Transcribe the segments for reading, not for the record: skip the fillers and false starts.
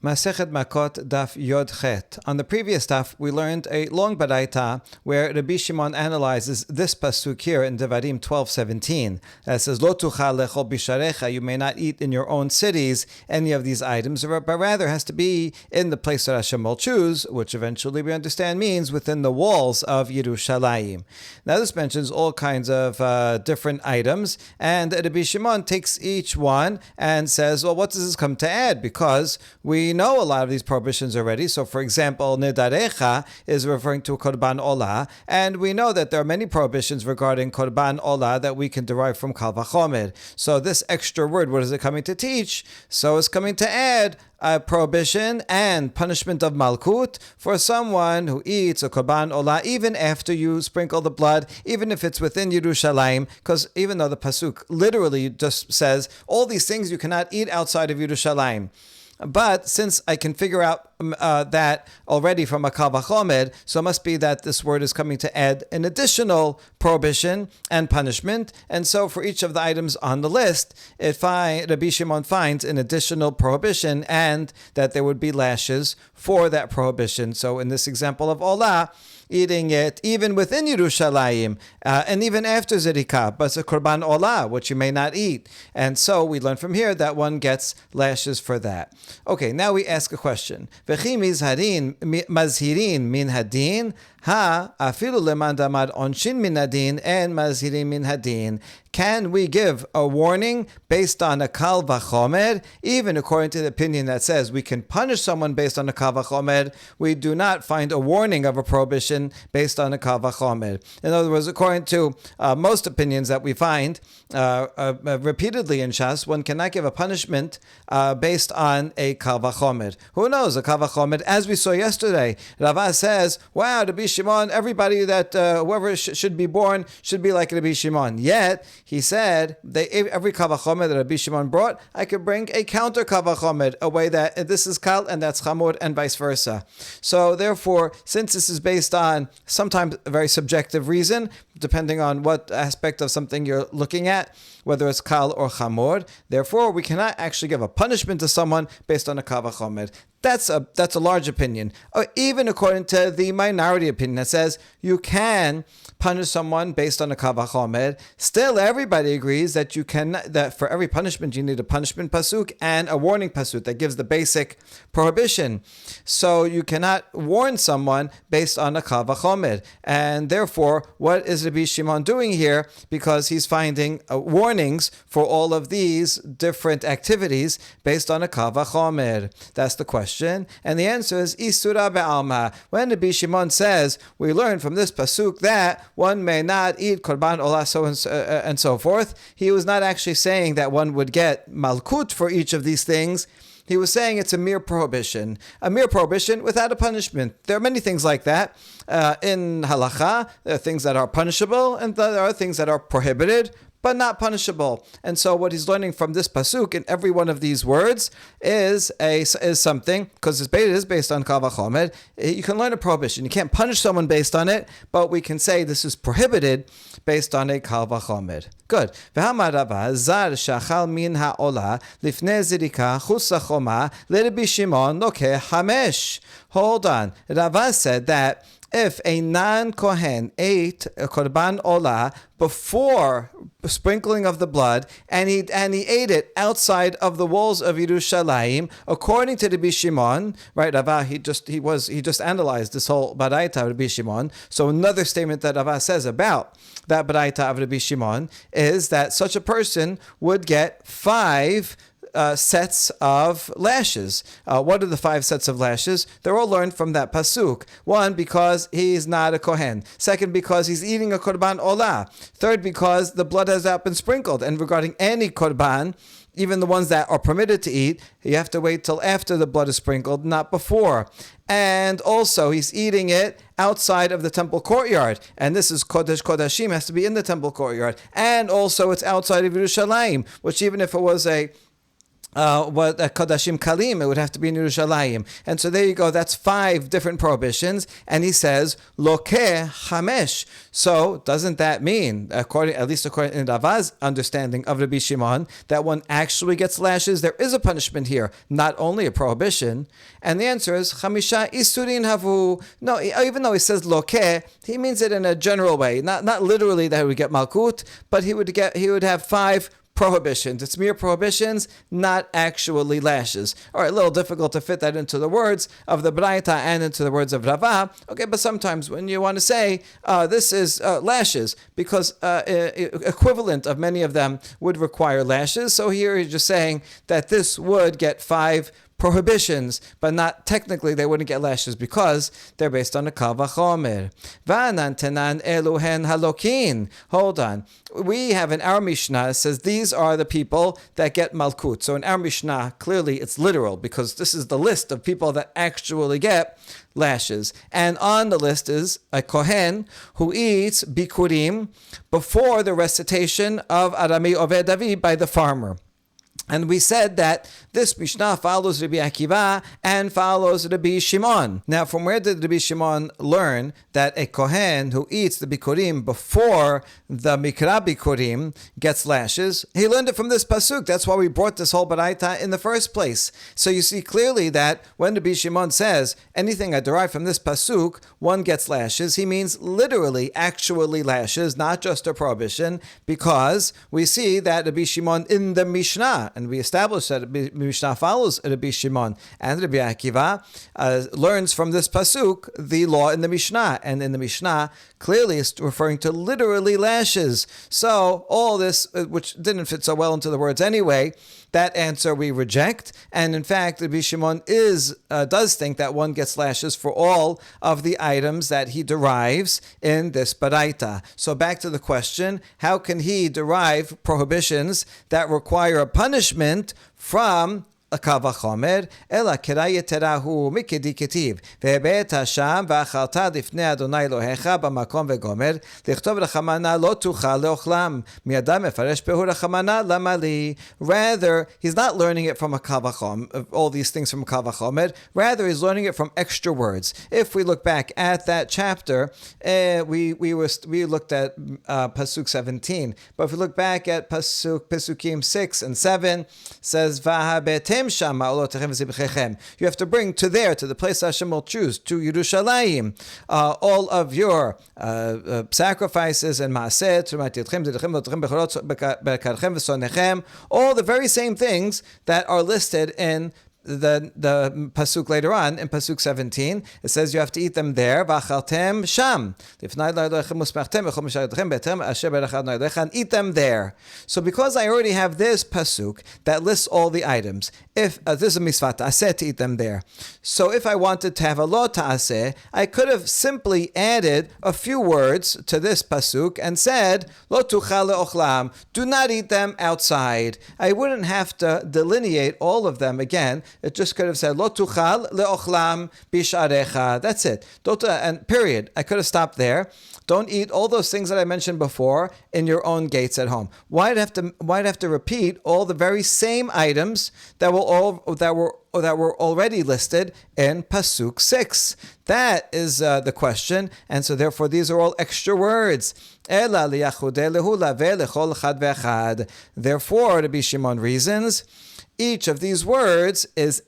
Masechet Makkot Daf Yod Chet. On the previous daf, we learned a long baraita where Rabbi Shimon analyzes this pasuk here in Devarim 12:17. That says, "Lo tuchal lechol bisharecha," you may not eat in your own cities any of these items, but rather has to be in the place that Hashem will choose, which eventually we understand means within the walls of Yerushalayim. Now this mentions all kinds of different items, and Rabbi Shimon takes each one and says, well, what does this come to add? Because we know a lot of these prohibitions already. So, for example, Nidarecha is referring to Korban Olah, and we know that there are many prohibitions regarding Korban Olah that we can derive from Kal Vachomer. So this extra word, what is it coming to teach? So it's coming to add a prohibition and punishment of Malkut for someone who eats a Korban Olah even after you sprinkle the blood, even if it's within Yerushalayim, because even though the pasuk literally just says all these things you cannot eat outside of Yerushalayim. But since I can figure out that already from a Kal Vachomer, so it must be that this word is coming to add an additional prohibition and punishment. And so for each of the items on the list, Rabbi Shimon finds an additional prohibition and that there would be lashes for that prohibition. So in this example of Olah, eating it even within Yerushalayim, and even after Zerikah, but it's a Korban Olah, which you may not eat. And so we learn from here that one gets lashes for that. Okay, now we ask a question. V'chi mazhirin min hadin, afilu leman damar onshin min hadin, and mazhirin min hadin. Can we give a warning based on a Kal Vachomer? Even according to the opinion that says we can punish someone based on a Kal Vachomer, we do not find a warning of a prohibition based on a Kal Vachomer. In other words, according to most opinions that we find repeatedly in Shas, one cannot give a punishment based on a Kal Vachomer. Who knows, a Kal Vachomer, as we saw yesterday, Rava says, wow, Rabbi Shimon, everybody that, whoever should be born should be like Rabbi Shimon. Yet, he said, every Kal Vachomer that Rabbi Shimon brought, I could bring a counter Kal Vachomer, a way that this is Kal and that's Chamor and vice versa. So therefore, since this is based on sometimes a very subjective reason, depending on what aspect of something you're looking at, whether it's Kal or Chamor, therefore we cannot actually give a punishment to someone based on a Kal Vachomer. That's a large opinion. Even according to the minority opinion that says you can punish someone based on a Kal Vachomer, still everybody agrees that that for every punishment you need a punishment pasuk and a warning pasuk that gives the basic prohibition. So you cannot warn someone based on a Kal Vachomer. And therefore, what is Rabbi Shimon doing here? Because he's finding warnings for all of these different activities based on a Kal Vachomer. That's the question. And the answer is Isura be'alma. When Rabbi Shimon says, we learn from this pasuk that one may not eat Korban Olah and so forth, he was not actually saying that one would get Malkut for each of these things. He was saying it's a mere prohibition without a punishment. There are many things like that. In halacha, there are things that are punishable and there are things that are prohibited, but not punishable. And so what he's learning from this pasuk in every one of these words is something, because it is based on Kal Vachomer. You can learn a prohibition. You can't punish someone based on it, but we can say this is prohibited based on a Kal Vachomer. Good. V'hamar Rava, zar shachal min ha'olah lifnei zirika chutz hachoma leRabbi Shimon lokeh hamesh. Hold on. Rava said that if a non-Kohen ate a Korban Olah before sprinkling of the blood, and he ate it outside of the walls of Yerushalayim, according to Rabbi Shimon, right? Rava, he just analyzed this whole baraita of Rabbi Shimon. So another statement that Rava says about that baraita of Rabbi Shimon is that such a person would get 5 sets of lashes. What are the 5 sets of lashes? They're all learned from that pasuk. 1, because he's not a Kohen. 2nd, because he's eating a Korban Olah. 3rd, because the blood has not been sprinkled. And regarding any Korban, even the ones that are permitted to eat, you have to wait till after the blood is sprinkled, not before. And also, he's eating it outside of the temple courtyard. And this is Kodesh Kodashim, has to be in the temple courtyard. And also, it's outside of Yerushalayim, which even if it was a what Kodashim Kalim, it would have to be in Yerushalayim. And so there you go, that's 5 different prohibitions. And he says, Lokeh Hamesh. So doesn't that mean, at least according to Rava's understanding of Rabbi Shimon, that one actually gets lashes? There is a punishment here, not only a prohibition. And the answer is, Chamisha Isurin Havu. No, even though he says Lokeh, he means it in a general way. Not literally that he would get Malkut, but he would have 5 prohibitions. It's mere prohibitions, not actually lashes. All right, a little difficult to fit that into the words of the Braita and into the words of Rava. Okay, but sometimes when you want to say this is lashes, because equivalent of many of them would require lashes. So here he's just saying that this would get 5 prohibitions, but not technically they wouldn't get lashes because they're based on a kal vachomer. Va'anan tenan eluhen halokin. Hold on. We have in our Mishnah, it says these are the people that get malkut. So in our Mishnah, clearly it's literal because this is the list of people that actually get lashes. And on the list is a kohen who eats bikurim before the recitation of Arami Oved David by the farmer. And we said that this Mishnah follows Rabbi Akiva and follows Rabbi Shimon. Now, from where did Rabbi Shimon learn that a Kohen who eats the Bikurim before the Mikra Bikurim gets lashes? He learned it from this Pasuk. That's why we brought this whole Baraita in the first place. So you see clearly that when Rabbi Shimon says, anything I derive from this Pasuk, one gets lashes, he means literally, actually lashes, not just a prohibition, because we see that Rabbi Shimon in the Mishnah, and we established that Mishnah follows Rabbi Shimon and Rabbi Akiva, learns from this pasuk the law in the Mishnah, and in the Mishnah clearly is referring to literally lashes. So all this, which didn't fit so well into the words anyway, that answer we reject. And in fact, Rabbi Shimon does think that one gets lashes for all of the items that he derives in this baraita. So back to the question, how can he derive prohibitions that require a punishment from a kal vachomer, ela k'raya terahu mikedi ketiv ve'beit hasham v'achalta lifnei Adonai Elohecha b'makom ve'gomer lichtov rachamana lo tuchal leochlam mi'adam mefaresh behu rachamana lamali. Rather, he's not learning it from a kal vachomer, all these things from a kal vachomer. Rather, he's learning it from extra words. If we look back at that chapter, we looked at pasuk 17, but if we look back at pasukim 6 and 7, says v'habetem. You have to bring to the place Hashem will choose, to Yerushalayim, all of your sacrifices and maaseh, all the very same things that are listed in the pasuk later on in pasuk 17. It says you have to eat them there. V'achaltem sham. And eat them there. So because I already have this pasuk that lists all the items, if this is a misvat ta'aseh to eat them there. So if I wanted to have a lo ta'aseh, I could have simply added a few words to this pasuk and said lo tuchal leochlam. Do not eat them outside. I wouldn't have to delineate all of them again. It just could have said lo tuchal leochlam bisharecha. That's it. And period. I could have stopped there. Don't eat all those things that I mentioned before in your own gates at home. Why'd have to repeat all the very same items that were already listed in pasuk 6? That is the question, and so therefore these are all extra words. Therefore, Rabbi Shimon reasons, each of these words is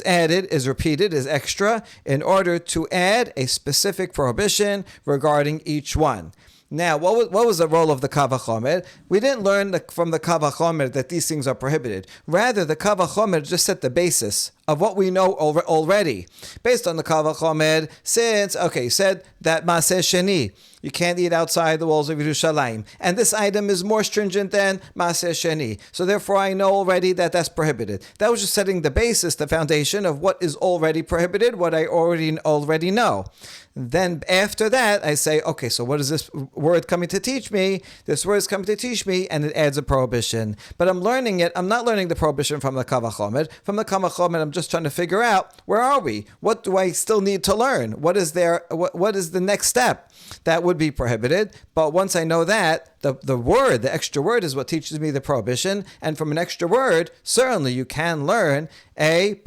added, is repeated, is extra, in order to add a specific prohibition regarding each one. Now, what was the role of the kal vachomer? We didn't learn from the kal vachomer that these things are prohibited. Rather, the kal vachomer just set the basis of what we know already. Based on the kal vachomer, you said that maaseh sheni, you can't eat outside the walls of Yerushalayim. And this item is more stringent than maaseh sheni. So therefore, I know already that that's prohibited. That was just setting the basis, the foundation of what is already prohibited, what I already know. Then after that, I say, okay, so what is this word coming to teach me? This word is coming to teach me, and it adds a prohibition. But I'm learning it. I'm not learning the prohibition from the kal vachomer. From the kal vachomer, I'm just trying to figure out, where are we? What do I still need to learn? What is the next step that would be prohibited? But once I know that, the word, the extra word is what teaches me the prohibition, and from an extra word, certainly you can learn a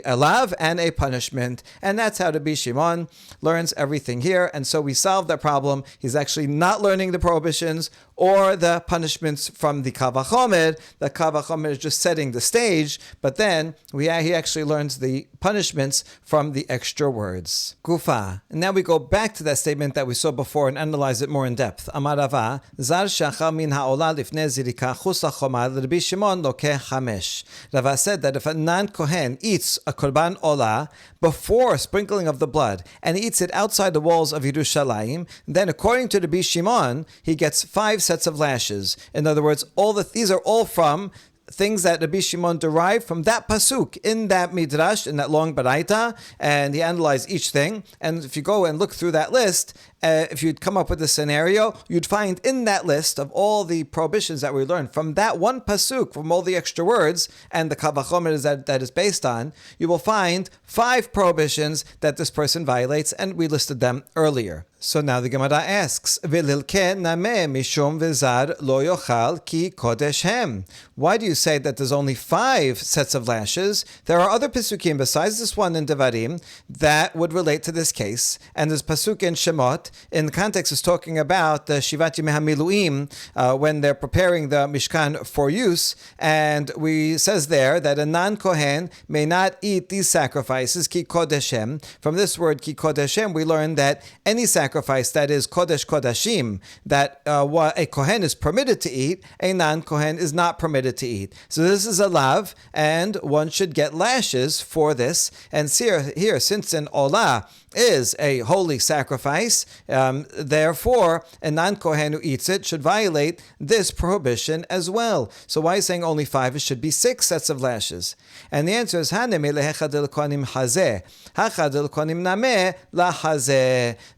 lav and a punishment, and that's how Rabbi Shimon learns everything here. And so we solve that problem. He's actually not learning the prohibitions or the punishments from the Kal Vachomer. The Kal Vachomer is just setting the stage, but then he actually learns the punishments from the extra words. Gufa. And now we go back to that statement that we saw before and analyze it more in depth. Amar Rava, Zar shachal min ha'olah lifnei zirika chus lachomar Rabbi Shimon lokeh chamesh. Rava said that if a non-Kohen eats a korban olah before sprinkling of the blood and eats it outside the walls of Yerushalayim, then according to Rabbi Shimon, he gets 5 sets of lashes. In other words, these are all from things that Rabbi Shimon derived from that pasuk in that midrash, in that long baraita, and he analyzed each thing. And if you go and look through that list, if you'd come up with a scenario, you'd find in that list of all the prohibitions that we learned from that one pasuk, from all the extra words and the Kal Vachomer that is based on, you will find 5 prohibitions that this person violates, and we listed them earlier. So now the Gemara asks, "V'lilke nameh mishum v'zar lo yochal ki kodesh hem." Why do you say that there's only 5 sets of lashes? There are other pasukim besides this one in Devarim that would relate to this case, and there's pasuk in Shemot. In the context, is talking about the Shivat Yimei HaMiluim when they're preparing the Mishkan for use, and we says there that a non-Kohen may not eat these sacrifices ki kodeshem. From this word ki kodeshem, we learn that any sacrifice that is kodesh kodashim, that what a Kohen is permitted to eat, a non-Kohen is not permitted to eat. So this is a lav, and one should get lashes for this. And here since an olah is a holy sacrifice, therefore a non-Kohen who eats it should violate this prohibition as well. So why is saying only 5? It should be 6 sets of lashes. And the answer is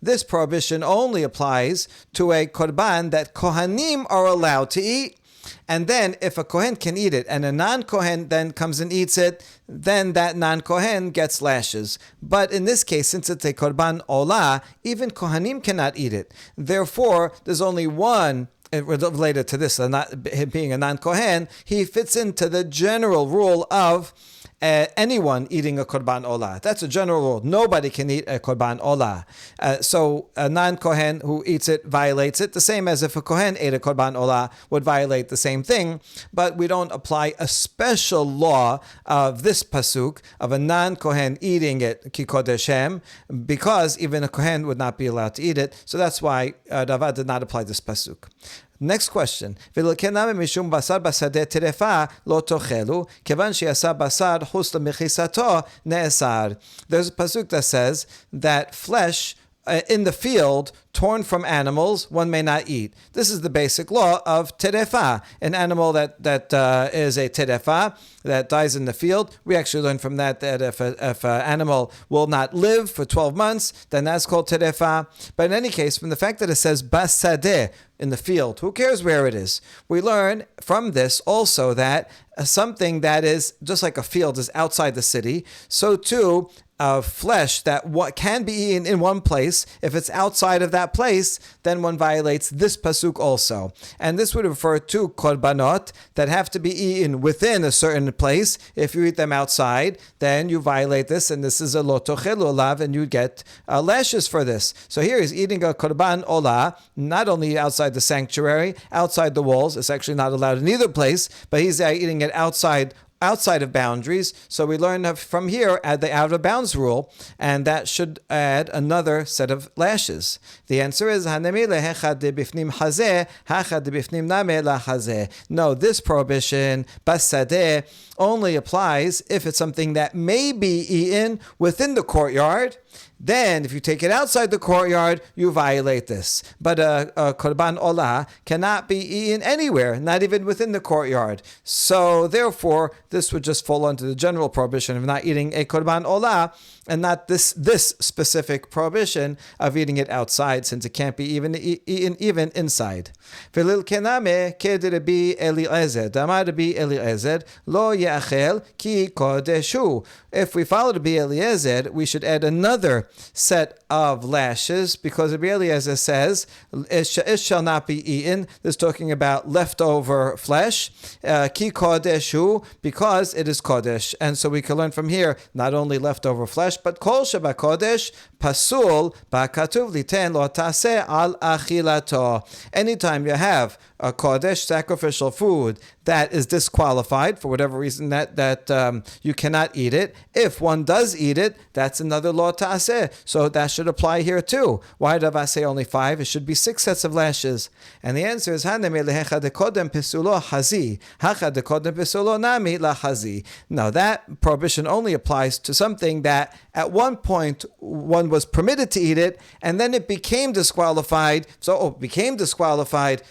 this prohibition only applies to a korban that Kohanim are allowed to eat. And then if a Kohen can eat it and a non-Kohen then comes and eats it, then that non-Kohen gets lashes. But in this case, since it's a korban olah, even Kohanim cannot eat it. Therefore, there's only one related to this, him being a non-Kohen. He fits into the general rule of anyone eating a korban olah. That's a general rule. Nobody can eat a korban olah. So a non-Kohen who eats it violates it, the same as if a Kohen ate a korban olah would violate the same thing. But we don't apply a special law of this pasuk of a non-Kohen eating it ki kodeshem, because even a Kohen would not be allowed to eat it. So that's why Rava did not apply this pasuk. Next question. There's a pasuk that says that flesh in the field torn from animals one may not eat. This is the basic law of terefa. An animal that is a terefa, that dies in the field, we actually learn from that if an animal will not live for 12 months, then that's called terefa. But in any case, from the fact that it says basadeh, in the field, who cares where it is? We learn from this also that something that is just like a field is outside the city, so too flesh that can be eaten in one place, if it's outside of that place, then one violates this pasuk also. And this would refer to korbanot that have to be eaten within a certain place. If you eat them outside, then you violate this, and this is a lo tochelu olav, and you get lashes for this. So here he's eating a korban olah, not only outside the sanctuary, outside the walls. It's actually not allowed in either place, but he's eating it outside of boundaries. So we learn from here add the out of bounds rule, and that should add another set of lashes. The answer is no, this prohibition basadeh only applies if it's something that may be eaten within the courtyard. Then, if you take it outside the courtyard, you violate this. But a korban olah cannot be eaten anywhere, not even within the courtyard. So, therefore, this would just fall under the general prohibition of not eating a korban olah, and not this specific prohibition of eating it outside, since it can't be eaten even inside. If we follow Rabbi Eliezer, we should add another another set of lashes, because Rabbi Eliezer says it shall not be eaten. This is talking about leftover flesh. Ki kodeshu, because it is kodesh. And so we can learn from here not only leftover flesh, but kol sheba kodesh pasul ba'katuv liten lo taseh al achilato. Anytime you have a kodesh, sacrificial food, that is disqualified for whatever reason that you cannot eat it. If one does eat it, that's another lo ta'aseh. So that should apply here too. Why did I say only 5? It should be 6 sets of lashes. And the answer is Now that prohibition only applies to something that at one point one was permitted to eat it, and then it became disqualified. So it became disqualified.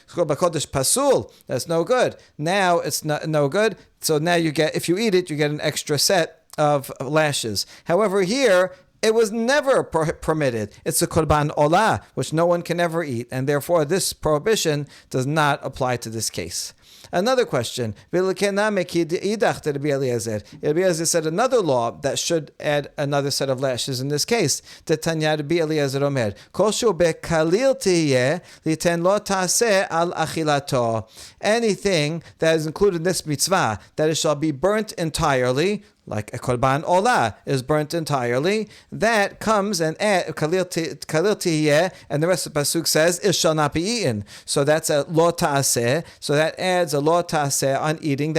Pasul. That's no good. Now it's no good. So now you get, if you eat it, you get an extra set of lashes. However, here it was never permitted. It's a korban olah, which no one can ever eat, and therefore this prohibition does not apply to this case. Another question. Rabbi Eliezer said another law that should add another set of lashes in this case. Anything that is included in this mitzvah, that it shall be burnt entirely, like a korban olah is burnt entirely, that comes and kalil tihiyeh, and the rest of the pasuk says it shall not be eaten. So that's a lo ta'aseh. So that adds a lo ta'aseh on eating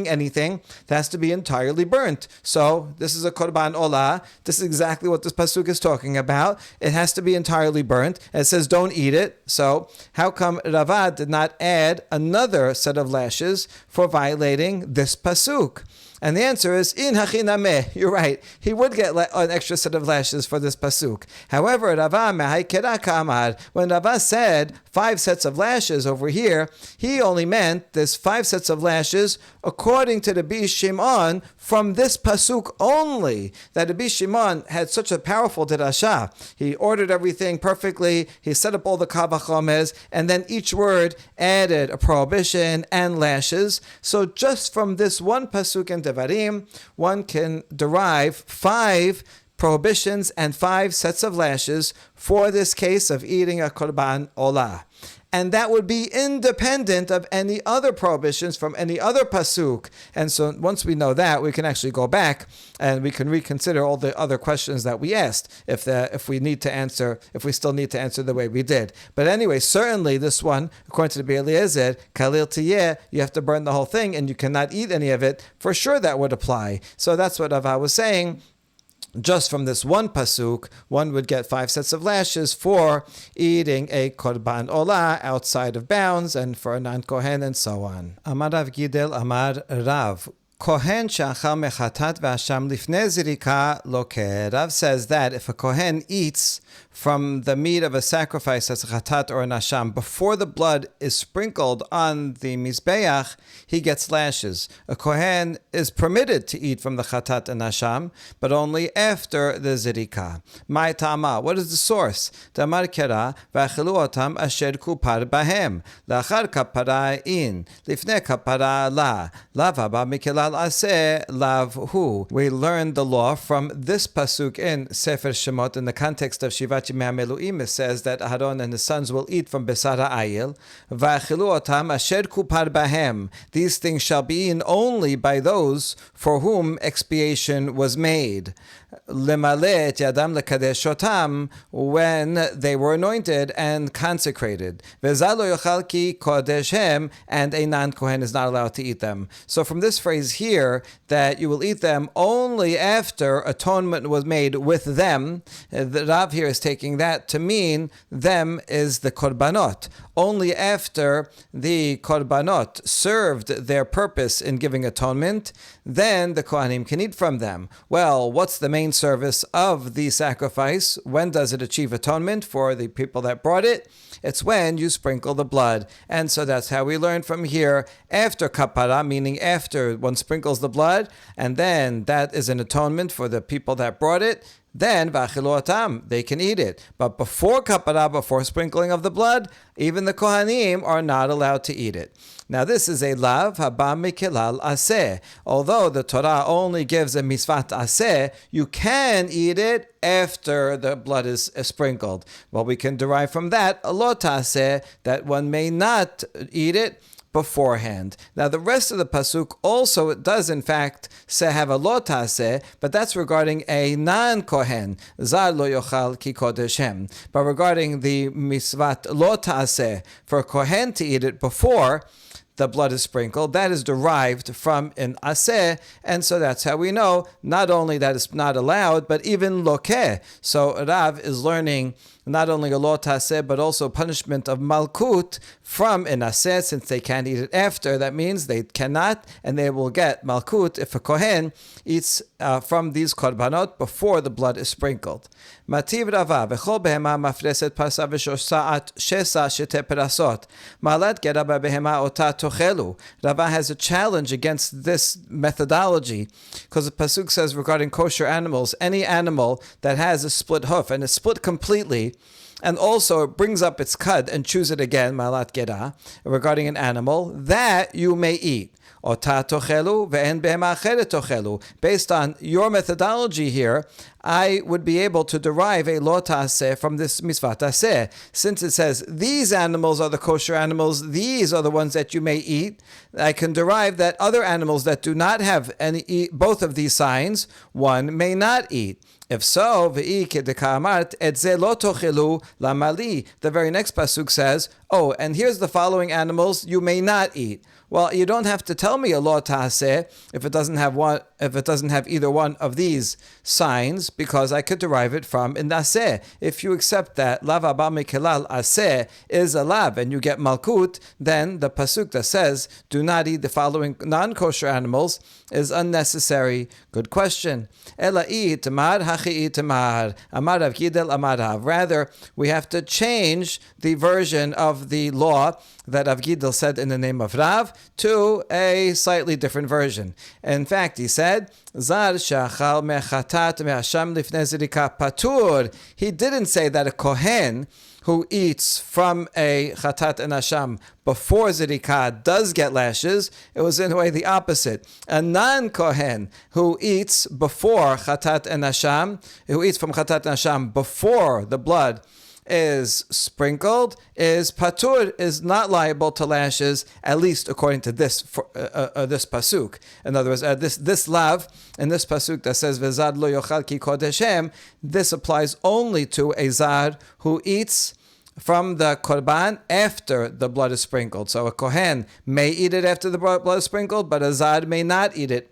anything that has to be entirely burnt. So this is a korban olah. This is exactly what this pasuk is talking about. It has to be entirely burnt. And it says don't eat it. So how come Rava did not add another set of lashes for violating this pasuk? And the answer is, in hachinameh, you're right. He would get an extra set of lashes for this pasuk. However, Rava mehaikera ka'amar, when Rava said 5 sets of lashes over here, he only meant this 5 sets of lashes according to the Rabbi Shimon from this pasuk only. That Rabbi Shimon had such a powerful dirasha. He ordered everything perfectly. He set up all the kavachomes, and then each word added a prohibition and lashes. So just from this one pasuk in Devarim, one can derive 5 prohibitions and 5 sets of lashes for this case of eating a korban olah. And that would be independent of any other prohibitions from any other pasuk. And so once we know that, we can actually go back and we can reconsider all the other questions that we asked if we still need to answer the way we did. But anyway, certainly this one, according to the Rabbi Eliezer, kalil tiyeh, you have to burn the whole thing and you cannot eat any of it. For sure that would apply. So that's what Rava was saying. Just from this one pasuk, one would get 5 sets of lashes for eating a korban olah outside of bounds and for a non-kohen and so on. Amar Rav Gidel Amar Rav. Kohen she'achal mechatat ve'asham lifnei zirika lokeh. Rav says that if a kohen eats from the meat of a sacrifice as a chatat or an asham before the blood is sprinkled on the mizbeach, he gets lashes. A kohen is permitted to eat from the chatat and asham, but only after the zirika. Mai tama. What is the source? Damar kera v'achilu otam asher kupar bahem lachar kapara in lifnei kapara la lavaba mikela. We learned the law from this pasuk in Sefer Shemot in the context of Shivat Yimei HaMeluim. It says that Aaron and his sons will eat from Besar Ha'ayil. Va'achilu otam asher kupar bahem. These things shall be eaten only by those for whom expiation was made. Lemale et yadam lekadeshotam, when they were anointed and consecrated. Vezalo yochal ki kodeshem, and a non-kohen is not allowed to eat them. So from this phrase here, that you will eat them only after atonement was made with them, the Rav here is taking that to mean them is the korbanot. Only after the korbanot served their purpose in giving atonement, then the kohanim can eat from them. Well, what's the main service of the sacrifice? When does it achieve atonement for the people that brought it? It's when you sprinkle the blood. And so that's how we learn from here, after kapara, meaning after one sprinkles the blood, and then that is an atonement for the people that brought it. then v'achilotam, they can eat it. But before kapara, before sprinkling of the blood, even the kohanim are not allowed to eat it. Now this is a lav haba mikilal aseh. Although the Torah only gives a misvat aseh, you can eat it after the blood is sprinkled. Well, we can derive from that a lo taseh, that one may not eat it beforehand. Now the rest of the pasuk also does in fact say have a lo taseh, but that's regarding a non-kohen. Zar lo yochal ki kodeshem. But regarding the misvat lo taseh, for a kohen to eat it before the blood is sprinkled, that is derived from an aseh, and so that's how we know not only that it's not allowed, but even lokeh. So Rav is learning not only a lo taseh, but also punishment of malkut from an aseh, since they can't eat it after. That means they cannot, and they will get malkut if a kohen eats from these korbanot before the blood is sprinkled. Mativ Rava v'chol behema mafreset parsa v'shosa'at shesa shete perasot malat gera behema ota tochelu. Rava has a challenge against this methodology, because the pasuk says regarding kosher animals, any animal that has a split hoof and is split completely, and also it brings up its cud and chews it again, malat gera, regarding an animal, that you may eat. Ota tochelu ve'en behema acheret tochelu. Based on your methodology here, I would be able to derive a lo taseh from this misvat taseh. Since it says these animals are the kosher animals, these are the ones that you may eat, I can derive that other animals that do not have both of these signs, one may not eat. If so, the very next pasuk says, oh, and here's the following animals you may not eat. Well, you don't have to tell me a lo taseh if it doesn't have either one of these signs, because I could derive it from an aseh. If you accept that lav haba mikilal aseh is a lav and you get malkut, then the pasuk that says do not eat the following non-kosher animals is unnecessary. Good question. Ela itamar hachi itamar amar Rav Gidel amar Rav. Rather, we have to change the version of the law that Rav Gidel said in the name of Rav to a slightly different version. In fact, he said, Zar shachal mechatat me'asham lifnei zirika patur. He didn't say that a kohen who eats from a chatat and asham before zirika does get lashes. It was in a way the opposite. A non-kohen who eats before chatat and asham, who eats from chatat and asham before the blood is sprinkled, is patur, is not liable to lashes, at least according to this this pasuk. In other words, this lav in this pasuk that says v'zad lo yochal ki kodeshem, this applies only to a zad who eats from the korban after the blood is sprinkled. So a kohen may eat it after the blood is sprinkled, but a zad may not eat it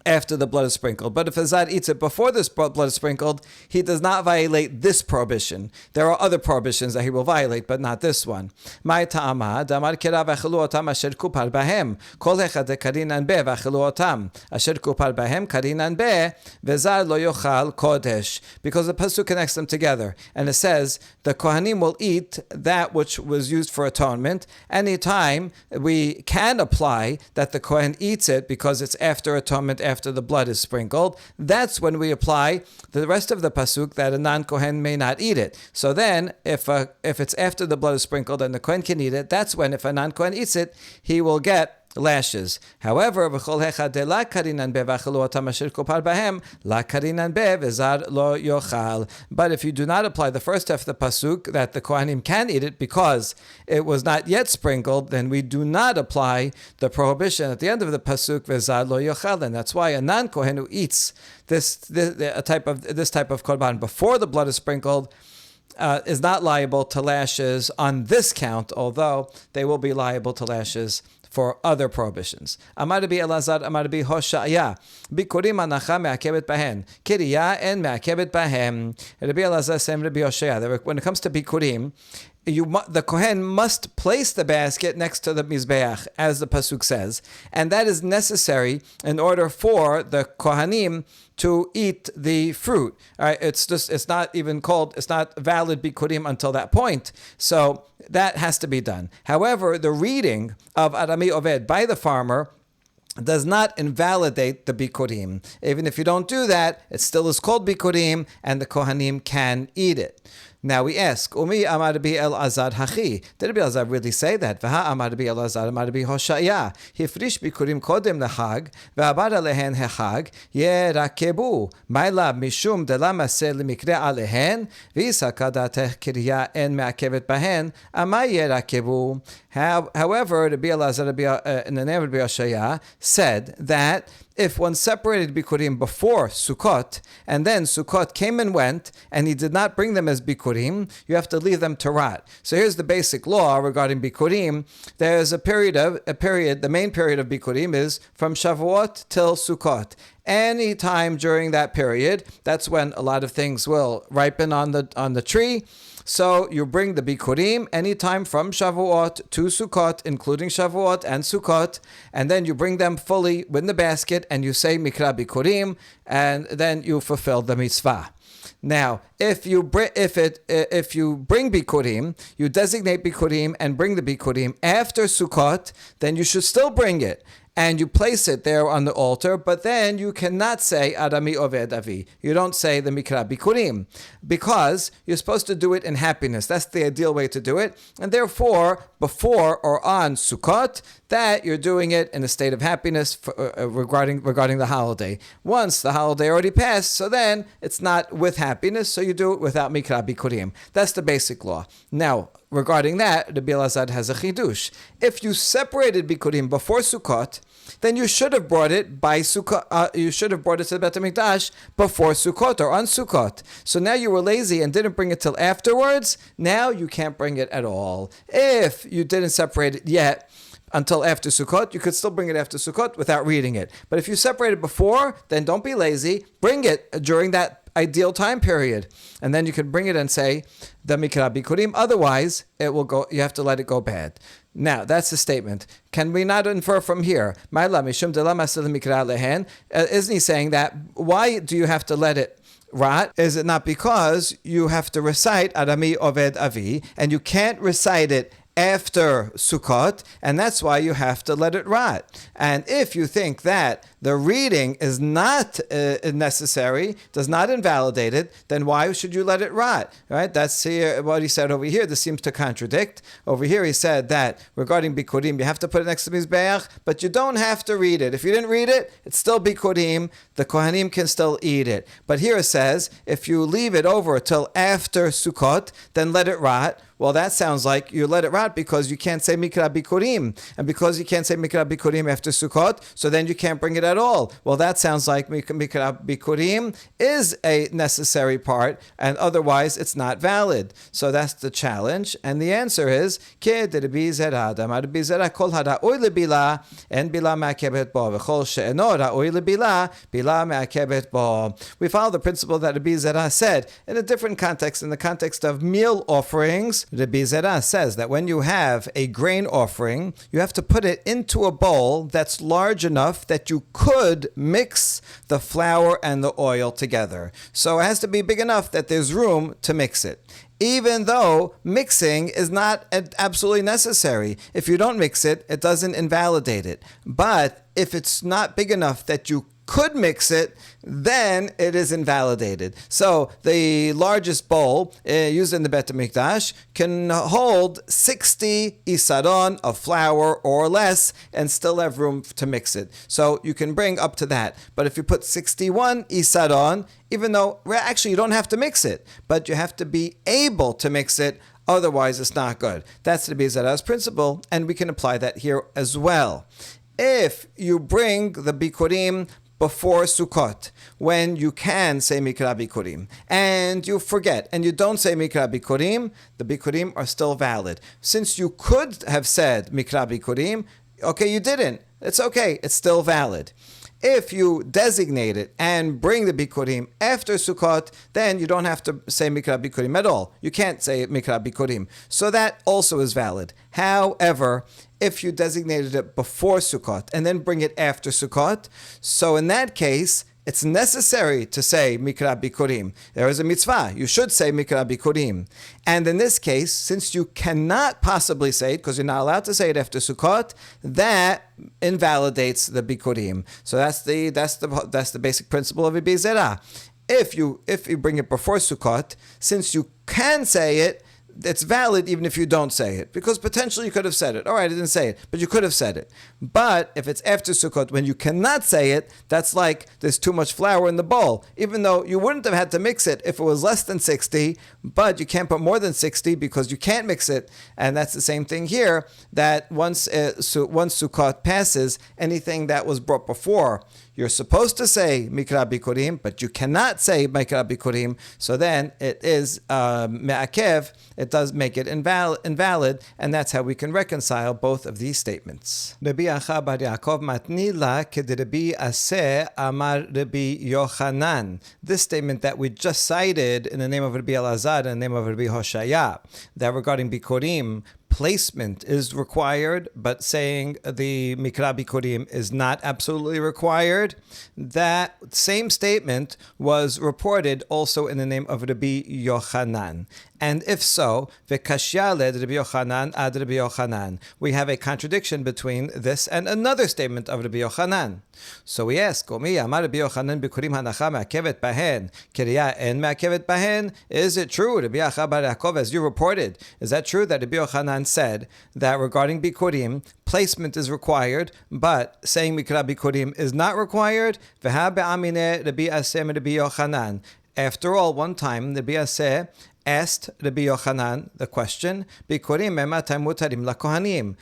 after the blood is sprinkled. But if a zad eats it before this blood is sprinkled, he does not violate this prohibition. There are other prohibitions that he will violate, but not this one. My ta'ama, damar kira v'achelu otam asher kupar bahem, kol echad karinan be v'achelu otam, asher kupar bahem karinan be, v'zar lo yochal kodesh. Because the pasuk connects them together, and it says, the kohanim will eat that which was used for atonement. Anytime we can apply that the kohen eats it because it's after atonement, after the blood is sprinkled, that's when we apply the rest of the pasuk that a non-kohen may not eat it. So then, if it's after the blood is sprinkled and the kohen can eat it, that's when, if a non-kohen eats it, he will get lashes. However, but if you do not apply the first half of the pasuk that the kohanim can eat it because it was not yet sprinkled, then we do not apply the prohibition at the end of the pasuk vezad lo yochal, and that's why a non-kohen who eats this type of korban before the blood is sprinkled is not liable to lashes on this count, although they will be liable to lashes for other prohibitions. Amar Rabbi Elazar, Amar Rabbi Hoshaya, Bikurim anacha me'akebet bahen, Kiriya en me'akebet bahem. Rabbi Elazar saying Rabbi Hoshaya, when it comes to Bikurim, the kohen must place the basket next to the mizbeach, as the pasuk says, and that is necessary in order for the kohanim to eat the fruit. All right, it's not valid bikurim until that point. So that has to be done. However, the reading of Arami Oved by the farmer does not invalidate the bikurim. Even if you don't do that, it still is called bikurim, and the Kohanim can eat it. Now we ask, Umi amar Rabbi Elazar hachi. Did Rabbi Elazar really say that? V'ha amar Rabbi Elazar amar Rabbi Hoshaya. Hifrish bikurim kodem lechag, v'abar alehen hechag, yerakebu. Ma'ila mishum dela maser lemikre alehen, v'yisaka datech kirya en me'akevet bahen, amay yerakebu. However, Rabbi Elazar in the name of Rabbi Hoshaya said that if one separated bikurim before Sukkot, and then Sukkot came and went, and he did not bring them as bikurim, you have to leave them to rot. So here's the basic law regarding bikurim. There's the main period of bikurim is from Shavuot till Sukkot. Any time during that period, that's when a lot of things will ripen on the tree. So you bring the bikurim anytime from Shavuot to Sukkot, including Shavuot and Sukkot, and then you bring them fully in the basket, and you say Mikra Bikurim, and then you fulfill the mitzvah. Now, if you bring bikurim, you designate bikurim and bring the bikurim after Sukkot, then you should still bring it. And you place it there on the altar, but then you cannot say Arami Oved Avi. You don't say the Mikra Bikurim, because you're supposed to do it in happiness. That's the ideal way to do it. And therefore, before or on Sukkot, that you're doing it in a state of happiness regarding the holiday. Once the holiday already passed, so then it's not with happiness, so you do it without Mikra Bikurim. That's the basic law. Now, regarding that, Rabbi Elazar has a chidush. If you separated bikurim before Sukkot, then you should have brought it by Sukkot. You should have brought it to the Beit HaMikdash before Sukkot or on Sukkot. So now you were lazy and didn't bring it till afterwards. Now you can't bring it at all. If you didn't separate it yet until after Sukkot, you could still bring it after Sukkot without reading it. But if you separate it before, then don't be lazy. Bring it during that ideal time period, and then you can bring it and say the Mikra Bikurim. Otherwise, it will go. You have to let it go bad. Now that's the statement. Can we not infer from here? Isn't he saying that? Why do you have to let it rot? Is it not because you have to recite Arami Oved Avi, and you can't recite it after Sukkot, and that's why you have to let it rot? And if you think that the reading is not necessary, does not invalidate it, then why should you let it rot? Right? That's here, what he said over here. This seems to contradict. Over here he said that regarding Bikurim, you have to put it next to Mizbeach, but you don't have to read it. If you didn't read it, it's still Bikurim. The Kohanim can still eat it. But here it says, if you leave it over till after Sukkot, then let it rot. Well, that sounds like you let it rot because you can't say Mikra Bikurim. And because you can't say Mikra Bikurim after Sukkot, so then you can't bring it at all. Well, that sounds like Mikra Bikurim is a necessary part, and otherwise it's not valid. So that's the challenge. And the answer is, we follow the principle that Rabbi Zera said in a different context, in the context of meal offerings. Rabbi Zera says that when you have a grain offering, you have to put it into a bowl that's large enough that you could mix the flour and the oil together. So it has to be big enough that there's room to mix it. Even though mixing is not absolutely necessary. If you don't mix it, it doesn't invalidate it. But if it's not big enough that you could mix it, then it is invalidated. So the largest bowl used in the Beit HaMikdash can hold 60 isaron of flour or less and still have room to mix it. So you can bring up to that. But if you put 61 isaron, even though actually you don't have to mix it, but you have to be able to mix it, otherwise it's not good. That's the Rabbi Zera's principle, and we can apply that here as well. If you bring the bikurim before Sukkot, when you can say Mikra Bikurim, and you forget, and you don't say Mikra Bikurim, the Bikurim are still valid. Since you could have said Mikra Bikurim, okay, you didn't. It's okay, it's still valid. If you designate it and bring the Bikurim after Sukkot, then you don't have to say Mikra Bikurim at all. You can't say Mikra Bikurim. So that also is valid. However, if you designated it before Sukkot and then bring it after Sukkot, so in that case, it's necessary to say Mikra Bikurim. There is a mitzvah. You should say Mikra Bikurim. And in this case, since you cannot possibly say it, because you're not allowed to say it after Sukkot, that invalidates the Bikurim. So that's the basic principle of Ibn Zerah. If you bring it before Sukkot, since you can say it, it's valid even if you don't say it, because potentially you could have said it. All right, I didn't say it, but you could have said it. But if it's after Sukkot, when you cannot say it, that's like there's too much flour in the bowl. Even though you wouldn't have had to mix it if it was less than 60, but you can't put more than 60 because you can't mix it. And that's the same thing here, that once Sukkot passes, anything that was brought before, you're supposed to say Mikra Bikurim, but you cannot say Mikra Bikurim, so then it is me'akev, it does make it invalid, and that's how we can reconcile both of these statements. Rabbi Acha bar Yaakov matni la ked Rabbi Aseh amar Rabbi Yochanan. This statement that we just cited in the name of Rabbi Elazar and the name of Rabbi Hoshaya, that regarding Bikurim, placement is required, but saying the Mikra Bikurim is not absolutely required. That same statement was reported also in the name of Rabbi Yochanan. And if so, v'kashya led Rabbi Yochanan ad Rabbi Yochanan. We have a contradiction between this and another statement of Rabbi Yochanan. So we ask, Omi amar Rabbi Yochanan bikurim hanacha me'akevet bahen, kiriya en me'akevet bahen. Is it true, Rabbi Acha bar Yaakov, as you reported, is that true that Rabbi Yochanan said that regarding bikurim, placement is required, but saying mikra bikurim is not required? V'ha be'amine Rabbi Aseh Rabbi Yochanan. After all, one time Rabbi Aseh asked Rabbi Yochanan the question, Bikurim mematai mutarim lakohanim.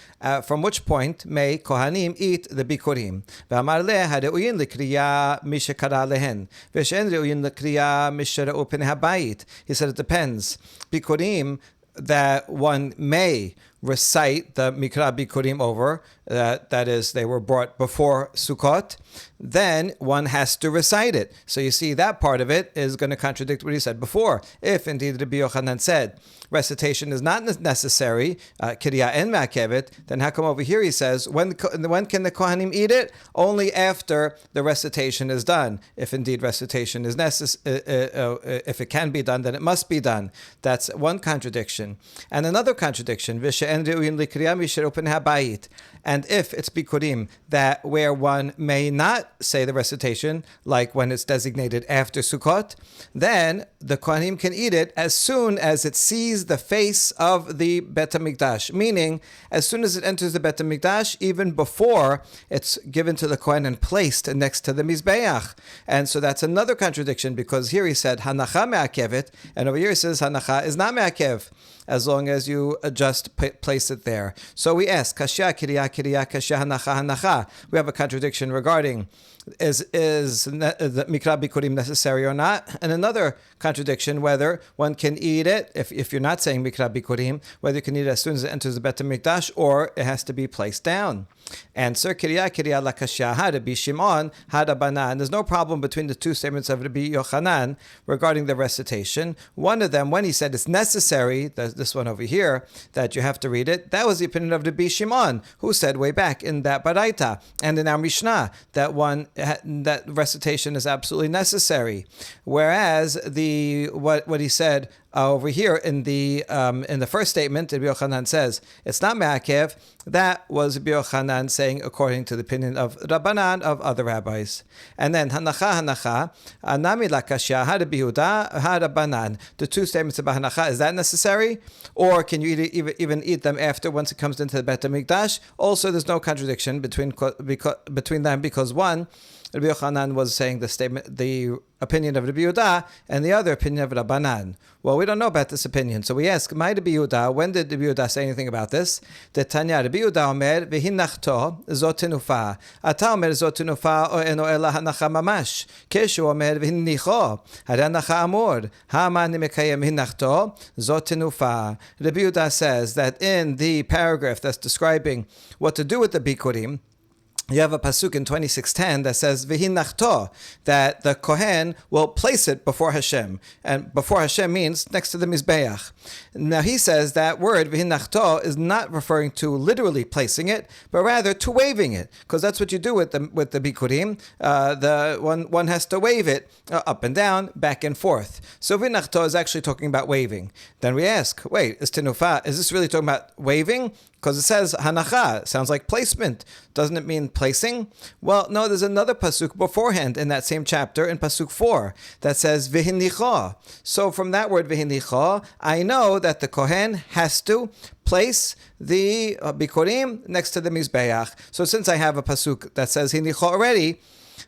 From which point may kohanim eat the bikurim? V'amar leh hareuyin likriya mishekara lehen, v'shen reuyin likriya mishereu pnei habayit. He said it depends. Bikurim that one may recite the Mikra Bikurim over, that is, they were brought before Sukkot, then one has to recite it. So you see, that part of it is going to contradict what he said before. If indeed Rabbi Yochanan said recitation is not necessary, Kiriya en Ma'akevet, then how come over here he says, when can the Kohanim eat it? Only after the recitation is done. If indeed recitation is necessary, if it can be done, then it must be done. That's one contradiction. And another contradiction, and if it's bikurim that where one may not say the recitation, like when it's designated after Sukkot, then the Kohanim can eat it as soon as it sees the face of the Bet HaMikdash, meaning as soon as it enters the Bet HaMikdash, even before it's given to the Kohen and placed next to the Mizbeach. And so that's another contradiction, because here he said Hanacha me'akevet, and over here he says Hanacha is not me'akev, as long as you just place it there. So we ask, Kashya kiriya kiriya kashya hanacha hanacha. We have a contradiction regarding is the Mikra Bikurim necessary or not? And another contradiction, whether one can eat it, if you're not saying Mikra Bikurim, whether you can eat it as soon as it enters the Bet HaMikdash, or it has to be placed down. Answer, Kiriya Kiriya Lakashya Rabbi Shimon Hadabanan. There's no problem between the two statements of Rabbi Yochanan regarding the recitation. One of them, when he said it's necessary, this one over here, that you have to read it, that was the opinion of Rabbi Shimon, who said way back in that Baraita and in our Mishnah that recitation is absolutely necessary. Whereas what he said over here in the first statement, Rabbi Yochanan says it's not me'akev. That was Rabbi Yochanan saying according to the opinion of Rabbanan, of other rabbis. And then hanacha anami lakashya Rabbi Yehuda Rabbanan. The two statements about hanacha, is that necessary, or can you even eat them after once it comes into the Bet HaMikdash? Also, there's no contradiction between them, because one, Rabbi Yochanan was saying the opinion of Rabbi Yehuda, and the other opinion of Rabbanan. Well, we don't know about this opinion, so we ask, my Rabbi Yehuda, when did Rabbi Yehuda say anything about this? The Tanya, Rabbi Yehuda omer, v'hinachto zot tenufa. Ata omer zot tenufa o eno ela hanacha mamash. Keshu omer v'hinnicho. Hare hanacha amor. Ha'aman mekayem hinachto zot tenufa. Rabbi Yehuda says that in the paragraph that's describing what to do with the bikurim, you have a pasuk in 26:10 that says "V'hinachto," that the kohen will place it before Hashem, and before Hashem means next to the mizbeach. Now he says that word "v'hinachto" is not referring to literally placing it, but rather to waving it, because that's what you do with the bikurim. The one has to wave it up and down, back and forth. So "v'hinachto" is actually talking about waving. Then we ask, wait, is this really talking about waving? Because it says hanacha, sounds like placement. Doesn't it mean placing? Well, no, there's another pasuk beforehand in that same chapter, in pasuk 4, that says v'hinicha. So from that word v'hinicha, I know that the kohen has to place the bikurim next to the mizbeach. So since I have a pasuk that says hinicha already,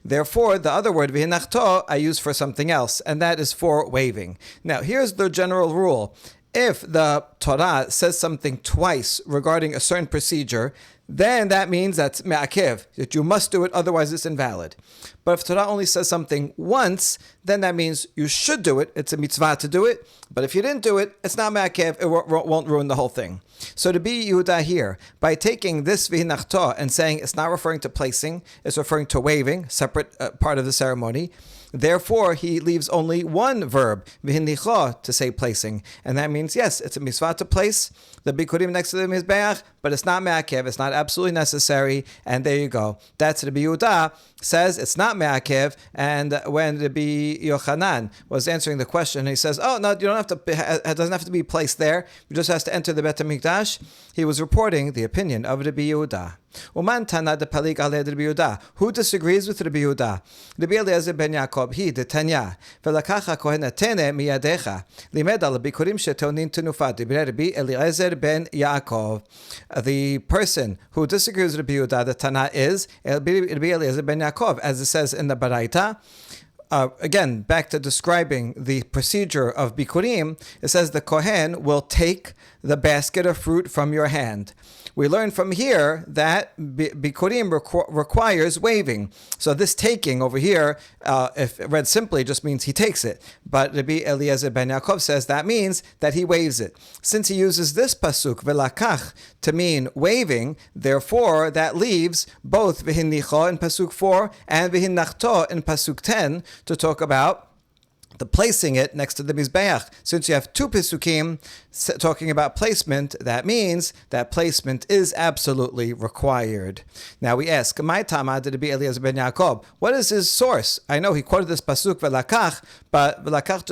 therefore, the other word, v'hinachto, I use for something else, and that is for waving. Now, here's the general rule. If the Torah says something twice regarding a certain procedure, then that means that's me'akev, that you must do it, otherwise it's invalid. But if Torah only says something once, then that means you should do it, it's a mitzvah to do it, but if you didn't do it, it's not me'akev, it won't ruin the whole thing. So to be Yehuda here, by taking this v'hinachto and saying it's not referring to placing, it's referring to waving, separate part of the ceremony, therefore, he leaves only one verb, v'hinicha, to say placing. And that means, yes, it's a mitzvah to place the bikurim next to the mizbeach, but it's not me'akev, it's not absolutely necessary, and there you go. That's Rabbi Yehuda says it's not me'akev, and when Rabbi Yochanan was answering the question, he says, oh, no, you don't have to, it doesn't have to be placed there, it just has to enter the Bet HaMikdash. He was reporting the opinion of Rabbi Yehuda. Uman Tana de Palik Ale Rabbi Yehuda. Who disagrees with Rabbi Yehuda? Rabbi Eliezer ben Yaakov, he de Tanya. Velakacha kohen atene miyadecha. Limed al bikurim shetonin tenufat. Rabbi Eliezer ben Yaakov. The person who disagrees with Rabbi Yehuda, the Tana, is Rabbi Eliezer ben Yaakov, as it says in the Baraita. Again, back to describing the procedure of bikurim, it says the kohen will take the basket of fruit from your hand. We learn from here that bikurim requires waving. So this taking over here, if read simply, just means he takes it. But Rabbi Eliezer ben Yaakov says that means that he waves it. Since he uses this pasuk, velakach, to mean waving, therefore that leaves both v'hinicha in pasuk 4 and v'hinachto in pasuk 10 to talk about the placing it next to the mizbeach. Since you have two pesukim talking about placement, that means that placement is absolutely required. Now we ask, "My tama did be Eliezer ben Yaakov? What is his source?" I know he quoted this pasuk velakach, but velakach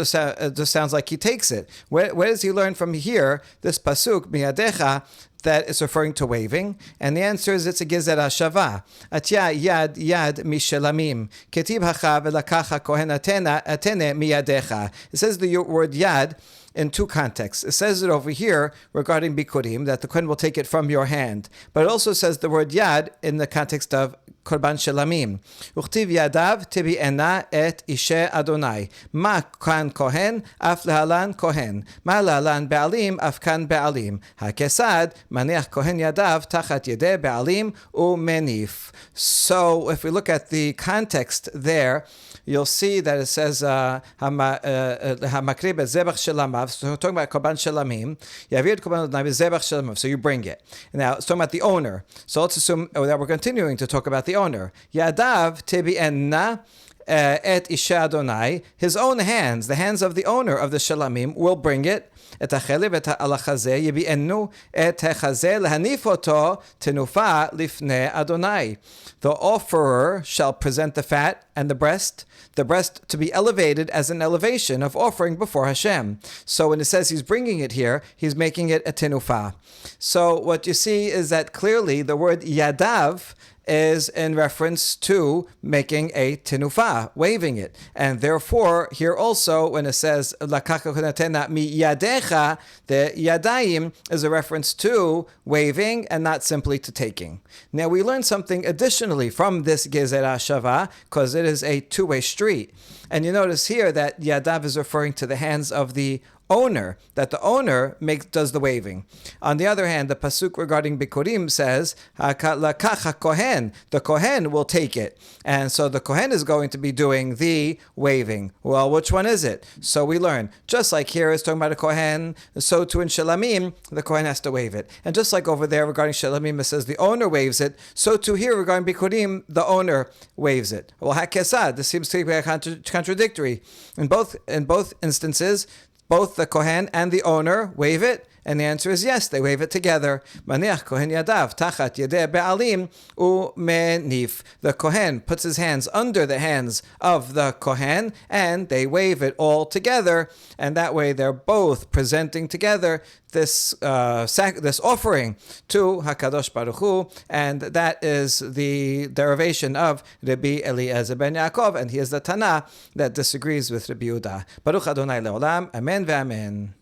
just sounds like he takes it. Where does he learn from here this pasuk miyadecha that is referring to waving? And the answer is it's a gezer hashava. Atya yad mishelamim. Ketib hacha velakacha kohen atene miyadecha. It says the word yad in two contexts. It says it over here regarding bikurim, that the kohen will take it from your hand. But it also says the word yad in the context of korban shelamim. Uchtiv yadav tibi'ena et ishe Adonai. Ma kan kohen, af lehalan kohen. Ma lehalan ba'alim, af kan ba'alim. Hakesad, maniach kohen yadav, tachat yedeh ba'alim, umenif. So if we look at the context there, you'll see that it says hamakrib zebach shelamav. So we're talking about korban shelamim. Yavir korban zebach shelamav. So you bring it. Now it's talking about the owner. So let's assume that we're continuing to talk about the owner. Yadav tebi'enna et isha Adonai. His own hands, the hands of the owner of the shelamim, will bring it. Et hachelev et ha'alachazeh yibi'enu et hachazeh lehanif oto tenufa lifnei Adonai. The offerer shall present the fat and the breast to be elevated as an elevation of offering before Hashem. So when it says he's bringing it here, he's making it a tenufa. So what you see is that clearly the word yadav is in reference to making a tenufa, waving it. And therefore, here also, when it says, Lakaka kunatena mi yadecha, the yadayim is a reference to waving and not simply to taking. Now, we learn something additionally from this gezer hashava, because it is a two-way street. And you notice here that yadav is referring to the hands of the owner, that the owner does the waving. On the other hand, the pasuk regarding bikurim says, "Lakach kohen," the kohen will take it, and so the kohen is going to be doing the waving. Well, which one is it? So we learn, just like here is talking about a kohen, so too in shelamim, the kohen has to wave it, and just like over there regarding shelamim, it says the owner waves it. So too here regarding bikurim, the owner waves it. Well, hakesad, this seems to be contradictory. In both instances, both the kohen and the owner wave it, and the answer is yes, they wave it together. Maniach kohen yadav tachat yedei be'alim umenif. The kohen puts his hands under the hands of the kohen, and they wave it all together, and that way they're both presenting together this offering to Hakadosh Baruch Hu, and that is the derivation of Rabbi Eliezer ben Yaakov, and he is the Tana that disagrees with Rabbi Yehuda. Baruch Adonai leolam, amen ve'amen.